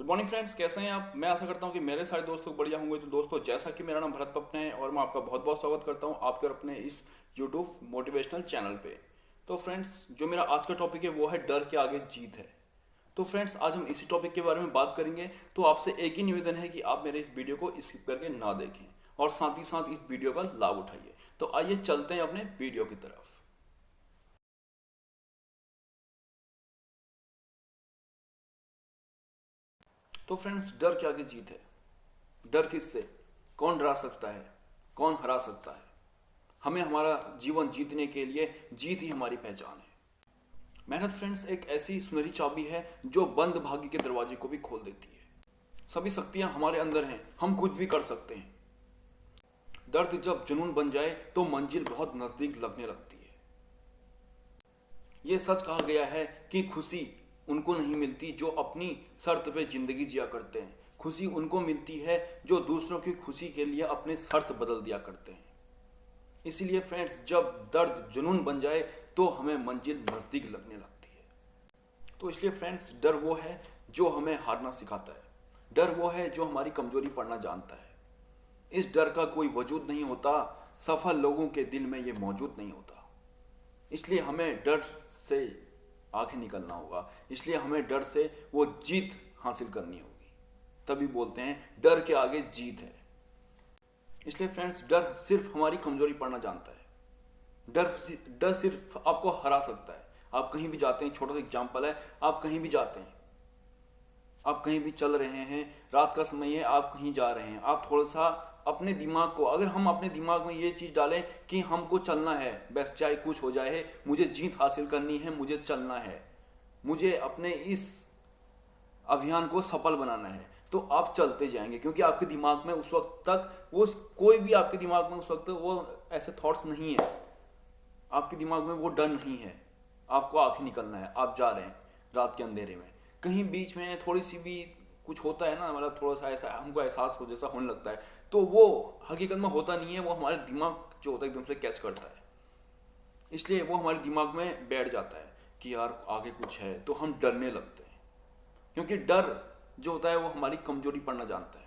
Morning friends, कैसे हैं आप। मैं आशा करता हूं कि मेरे सारे दोस्त लोग बढ़िया होंगे। तो दोस्तों, जैसा कि मेरा नाम भरत पपने है और मैं आपका बहुत बहुत स्वागत करता हूं आपके और अपने इस यूट्यूब मोटिवेशनल चैनल पे। तो फ्रेंड्स, जो मेरा आज का टॉपिक है वो है डर के आगे जीत है। तो फ्रेंड्स, आज हम इसी टॉपिक के बारे में बात करेंगे। तो आपसे एक ही निवेदन है कि आप मेरे इस वीडियो को स्किप करके ना देखें और साथ ही साथ इस वीडियो का लाभ उठाइए। तो आइए चलते हैं अपने वीडियो की तरफ। तो फ्रेंड्स, डर के आगे जीत है। डर किससे? कौन डरा सकता है? कौन हरा सकता है? हमें हमारा जीवन जीतने के लिए जीत ही हमारी पहचान है। मेहनत फ्रेंड्स एक ऐसी सुनहरी चाबी है जो बंद भाग्य के दरवाजे को भी खोल देती है। सभी शक्तियां हमारे अंदर हैं, हम कुछ भी कर सकते हैं। दर्द जब जुनून बन जाए तो मंजिल बहुत नजदीक लगने लगती है। ये सच कहा गया है कि खुशी उनको नहीं मिलती जो अपनी शर्त पे जिंदगी जिया करते हैं। खुशी उनको मिलती है जो दूसरों की खुशी के लिए अपने शर्त बदल दिया करते हैं। इसीलिए फ्रेंड्स, जब दर्द जुनून बन जाए तो हमें मंजिल नजदीक लगने लगती है। तो इसलिए फ्रेंड्स, डर वो है जो हमें हारना सिखाता है। डर वो है जो हमारी कमजोरी पढ़ना जानता है। इस डर का कोई वजूद नहीं होता, सफल लोगों के दिल में ये मौजूद नहीं होता। इसलिए हमें डर से आगे निकलना होगा। इसलिए हमें डर से वो जीत हासिल करनी होगी। तभी बोलते हैं डर के आगे जीत है। इसलिए फ्रेंड्स, डर सिर्फ हमारी कमजोरी पढ़ना जानता है। डर डर सिर्फ आपको हरा सकता है। आप कहीं भी जाते हैं, छोटा सा एग्जाम्पल है, आप कहीं भी जाते हैं, आप कहीं भी चल रहे हैं, रात का समय है, आप कहीं जा रहे हैं, आप थोड़ा सा अपने दिमाग को, अगर हम अपने दिमाग में ये चीज़ डालें कि हमको चलना है, बस चाहे कुछ हो जाए, मुझे जीत हासिल करनी है, मुझे चलना है, मुझे अपने इस अभियान को सफल बनाना है, तो आप चलते जाएंगे। क्योंकि आपके दिमाग में उस वक्त तक वो कोई भी आपके दिमाग में उस वक्त वो ऐसे थॉट्स नहीं है, आपके दिमाग में वो डर नहीं है। आपको आगे निकलना है, आप जा रहे हैं रात के अंधेरे में, कहीं बीच में थोड़ी सी भी कुछ होता है ना, मतलब थोड़ा सा ऐसा हमको एहसास हो जैसा होने लगता है, तो वो हकीकत में होता नहीं है, वो हमारे दिमाग जो होता है एकदम से कैच करता है। इसलिए वो हमारे दिमाग में बैठ जाता है कि यार आगे कुछ है, तो हम डरने लगते हैं। क्योंकि डर जो होता है वो हमारी कमजोरी पढ़ना जानता है।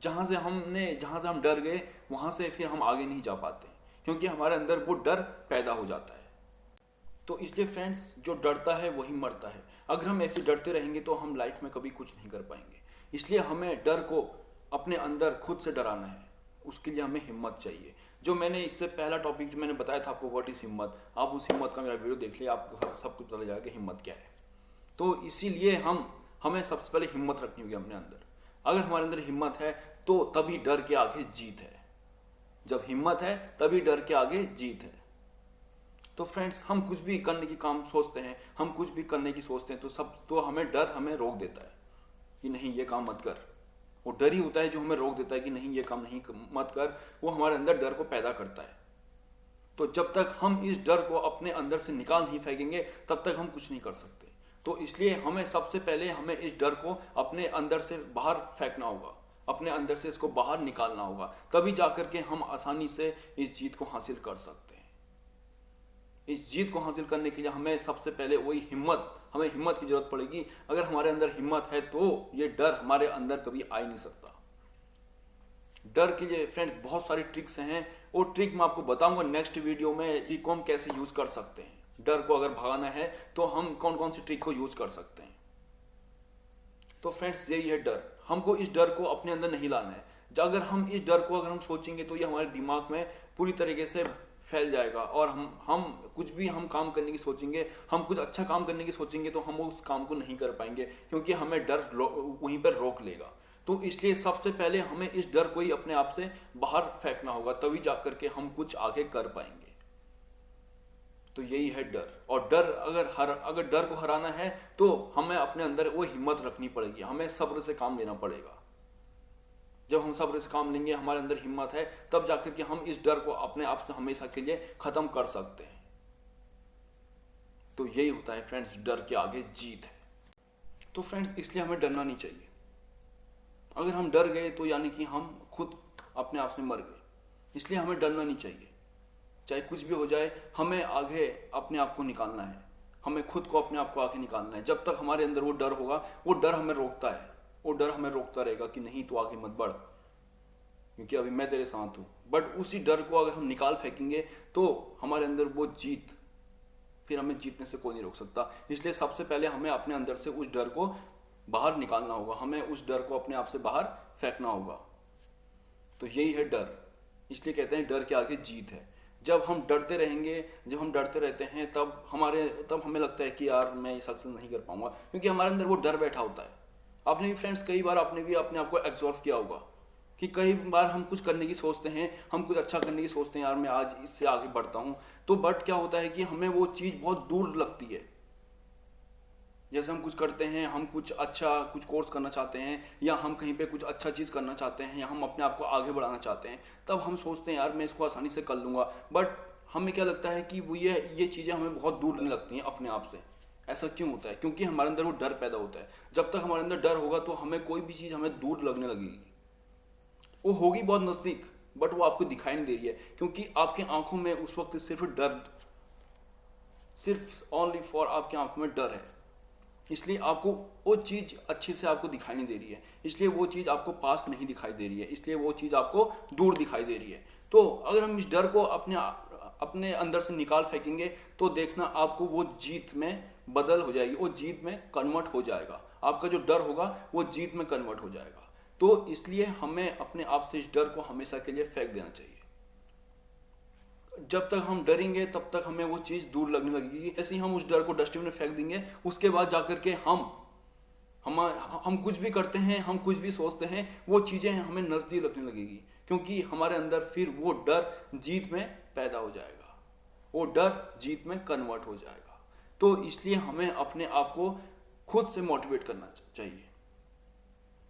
जहाँ से हम डर गए वहाँ से फिर हम आगे नहीं जा पाते, क्योंकि हमारे अंदर वो डर पैदा हो जाता है। तो इसलिए फ्रेंड्स, जो डरता है वही मरता है। अगर हम ऐसे डरते रहेंगे तो हम लाइफ में कभी कुछ नहीं कर पाएंगे। इसलिए हमें डर को अपने अंदर खुद से डराना है। उसके लिए हमें हिम्मत चाहिए। जो मैंने इससे पहला टॉपिक जो मैंने बताया था आपको, व्हाट इज हिम्मत, आप उस हिम्मत का मेरा वीडियो देख लिया, आपको सब कुछ पता चल जाएगा कि हिम्मत क्या है। तो इसीलिए हमें सबसे पहले हिम्मत रखनी होगी अपने अंदर। अगर हमारे अंदर हिम्मत है तो तभी डर के आगे जीत है। जब हिम्मत है तभी डर के आगे जीत है। तो फ्रेंड्स, हम कुछ भी करने की काम सोचते हैं, हम कुछ भी करने की सोचते हैं, तो हमें डर हमें रोक देता है कि नहीं ये काम मत कर। वो डर ही होता है जो हमें रोक देता है कि नहीं ये काम नहीं मत कर। वो हमारे अंदर डर को पैदा करता है। तो जब तक हम इस डर को अपने अंदर से निकाल नहीं फेंकेंगे तब तक हम कुछ नहीं कर सकते। तो इसलिए हमें सबसे पहले हमें इस डर को अपने अंदर से बाहर फेंकना होगा, अपने अंदर से इसको बाहर निकालना होगा। तभी जाकर के हम आसानी से इस जीत को हासिल कर सकते हैं। इस जीत को हासिल करने के लिए हमें सबसे पहले हमें हिम्मत की जरूरत पड़ेगी। अगर हमारे अंदर हिम्मत है तो ये डर हमारे अंदर कभी आ ही नहीं सकता। डर के लिए फ्रेंड्स बहुत सारी ट्रिक्स हैं, वो ट्रिक मैं आपको बताऊंगा नेक्स्ट वीडियो में कि हम कैसे यूज कर सकते हैं। डर को अगर भगाना है तो हम कौन कौन सी ट्रिक को यूज कर सकते हैं। तो फ्रेंड्स, यही है डर। हमको इस डर को अपने अंदर नहीं लाना है। अगर हम इस डर को अगर हम सोचेंगे तो ये हमारे दिमाग में पूरी तरीके से फैल जाएगा और हम कुछ भी हम काम करने की सोचेंगे, हम कुछ अच्छा काम करने की सोचेंगे तो हम उस काम को नहीं कर पाएंगे, क्योंकि हमें डर वहीं पर रोक लेगा। तो इसलिए सबसे पहले हमें इस डर को ही अपने आप से बाहर फेंकना होगा, तभी जाकर के हम कुछ आगे कर पाएंगे। तो यही है डर। और डर अगर डर को हराना है तो हमें अपने अंदर वो हिम्मत रखनी पड़ेगी, हमें सब्र से काम लेना पड़ेगा। जब हम सब्र से काम लेंगे, हमारे अंदर हिम्मत है, तब जाकर के हम इस डर को अपने आप से हमेशा के लिए खत्म कर सकते हैं। तो यही होता है फ्रेंड्स, डर के आगे जीत है। तो फ्रेंड्स, इसलिए हमें डरना नहीं चाहिए। अगर हम डर गए तो यानी कि हम खुद अपने आप से मर गए। इसलिए हमें डरना नहीं चाहिए। चाहे कुछ भी हो जाए, हमें आगे अपने आप को निकालना है, हमें खुद को अपने आप को आगे निकालना है। जब तक हमारे अंदर वो डर होगा, वो डर हमें रोकता है, वो डर हमें रोकता रहेगा कि नहीं तू आगे मत बढ़, क्योंकि अभी मैं तेरे साथ हूँ। बट उसी डर को अगर हम निकाल फेंकेंगे तो हमारे अंदर वो जीत, फिर हमें जीतने से कोई नहीं रोक सकता। इसलिए सबसे पहले हमें अपने अंदर से उस डर को बाहर निकालना होगा, हमें उस डर को अपने आप से बाहर फेंकना होगा। तो यही है डर, इसलिए कहते हैं डर के आगे जीत है। जब हम डरते रहेंगे, जब हम डरते रहते हैं, तब हमें लगता है कि यार मैं सक्सेस नहीं कर पाऊंगा, क्योंकि हमारे अंदर वो डर बैठा होता है। आपने भी फ्रेंड्स कई बार आपने भी अपने आप को एब्जॉर्व किया होगा कि कई बार हम कुछ करने की सोचते हैं, हम कुछ अच्छा करने की सोचते हैं, यार मैं आज इससे आगे बढ़ता हूँ, तो बट क्या होता है कि हमें वो चीज़ बहुत दूर लगती है। जैसे हम कुछ करते हैं, हम कुछ कोर्स करना चाहते हैं, या हम कहीं पे कुछ अच्छा चीज़ करना चाहते हैं, या हम अपने आप को आगे बढ़ाना चाहते हैं, तब हम सोचते हैं यार मैं इसको आसानी से कर लूँगा। बट हमें क्या लगता है कि वो ये चीज़ें हमें बहुत दूर लगने लगती हैं अपने आप से। ऐसा क्यों होता है? क्योंकि हमारे अंदर वो डर पैदा होता है। जब तक हमारे अंदर डर होगा तो हमें कोई भी चीज़ हमें दूर लगने लगेगी। वो होगी बहुत नज़दीक, बट वो आपको दिखाई नहीं दे रही है, क्योंकि आपके आंखों में उस वक्त सिर्फ ओनली फॉर आपकी आंखों में डर है। इसलिए आपको वो चीज़ अच्छे से आपको दिखाई नहीं दे रही है, इसलिए वो चीज़ आपको पास नहीं दिखाई दे रही है, इसलिए वो चीज़ आपको दूर दिखाई दे रही है। तो अगर हम इस डर को अपने अंदर से निकाल फेंकेंगे तो देखना आपको वो जीत में बदल हो जाएगी, वो जीत में कन्वर्ट हो जाएगा। आपका जो डर होगा वो जीत में कन्वर्ट हो जाएगा। तो इसलिए हमें अपने आप से इस डर को हमेशा के लिए फेंक देना चाहिए। जब तक हम डरेंगे तब तक हमें वो चीज़ दूर लगने लगेगी। ऐसे ही हम उस डर को डस्टबिन में फेंक देंगे, उसके बाद जाकर के हम कुछ भी करते हैं, हम कुछ भी सोचते हैं, वो चीज़ें हमें नज़दीक लगने लगेगी, क्योंकि हमारे अंदर फिर वो डर जीत में पैदा हो जाएगा, वो डर जीत में कन्वर्ट हो जाएगा। तो इसलिए हमें अपने आप को खुद से मोटिवेट करना चाहिए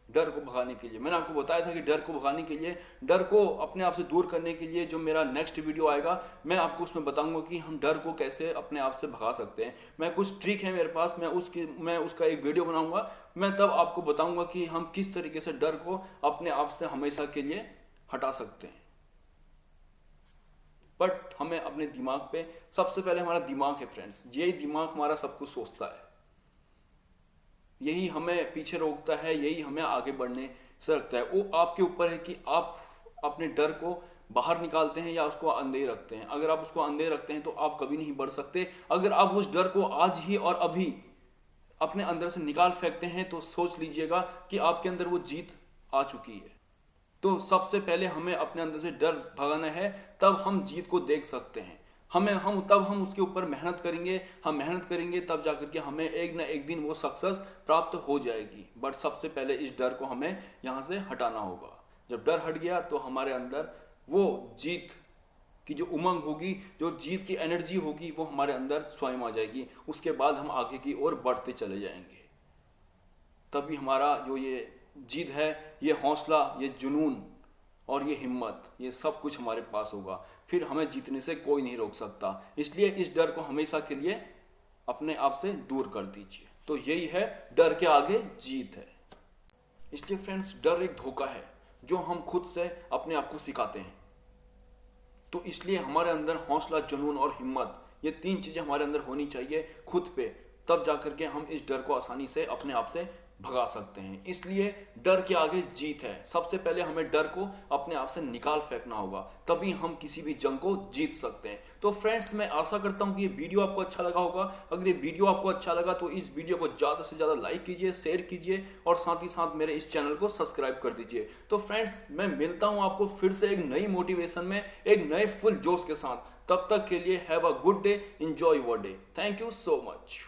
डर को भगाने के लिए। मैंने आपको बताया था कि डर को भगाने के लिए, डर को अपने आप से दूर करने के लिए जो मेरा नेक्स्ट वीडियो आएगा, मैं आपको उसमें बताऊंगा कि हम डर को कैसे अपने आप से भगा सकते हैं। मैं कुछ ट्रिक है मेरे पास, मैं उसका एक वीडियो बनाऊंगा। मैं तब आपको बताऊंगा कि हम किस तरीके से डर को अपने आप से हमेशा के लिए हटा सकते हैं। बट हमें अपने दिमाग पे, सबसे पहले हमारा दिमाग है फ्रेंड्स, यही दिमाग हमारा सब कुछ सोचता है, यही हमें पीछे रोकता है, यही हमें आगे बढ़ने से रखता है। वो आपके ऊपर है कि आप अपने डर को बाहर निकालते हैं या उसको अंदर रखते हैं। अगर आप उसको अंदर रखते हैं तो आप कभी नहीं बढ़ सकते। अगर आप उस डर को आज ही और अभी अपने अंदर से निकाल फेंकते हैं तो सोच लीजिएगा कि आपके अंदर वो जीत आ चुकी है। तो सबसे पहले हमें अपने अंदर से डर भगाना है, तब हम जीत को देख सकते हैं। तब हम उसके ऊपर मेहनत करेंगे, हम मेहनत करेंगे तब जाकर के हमें एक ना एक दिन वो सक्सेस प्राप्त हो जाएगी। बट सबसे पहले इस डर को हमें यहाँ से हटाना होगा। जब डर हट गया तो हमारे अंदर वो जीत की जो उमंग होगी, जो जीत की एनर्जी होगी, वो हमारे अंदर स्वयं आ जाएगी। उसके बाद हम आगे की ओर बढ़ते चले जाएंगे। तभी हमारा जो ये जीत है, ये हौसला, ये जुनून और ये हिम्मत, ये सब कुछ हमारे पास होगा। फिर हमें जीतने से कोई नहीं रोक सकता। इसलिए इस डर को हमेशा के लिए अपने आप से दूर कर दीजिए। तो यही है, डर के आगे जीत है। इसलिए फ्रेंड्स, डर एक धोखा है जो हम खुद से अपने आप को सिखाते हैं। तो इसलिए हमारे अंदर हौसला, जुनून और हिम्मत, ये तीन चीज़ें हमारे अंदर होनी चाहिए खुद पे, तब जाकर के हम इस डर को आसानी से अपने आप से भगा सकते हैं। इसलिए डर के आगे जीत है। सबसे पहले हमें डर को अपने आप से निकाल फेंकना होगा, तभी हम किसी भी जंग को जीत सकते हैं। तो फ्रेंड्स, मैं आशा करता हूं कि ये वीडियो आपको अच्छा लगा होगा। अगर ये वीडियो आपको अच्छा लगा तो इस वीडियो को ज़्यादा से ज़्यादा लाइक कीजिए, शेयर कीजिए और साथ ही साथ मेरे इस चैनल को सब्सक्राइब कर दीजिए। तो फ्रेंड्स, मैं मिलता हूँ आपको फिर से एक नई मोटिवेशन में, एक नए फुल जोश के साथ। तब तक के लिए have a good day, enjoy your day. Thank you so much.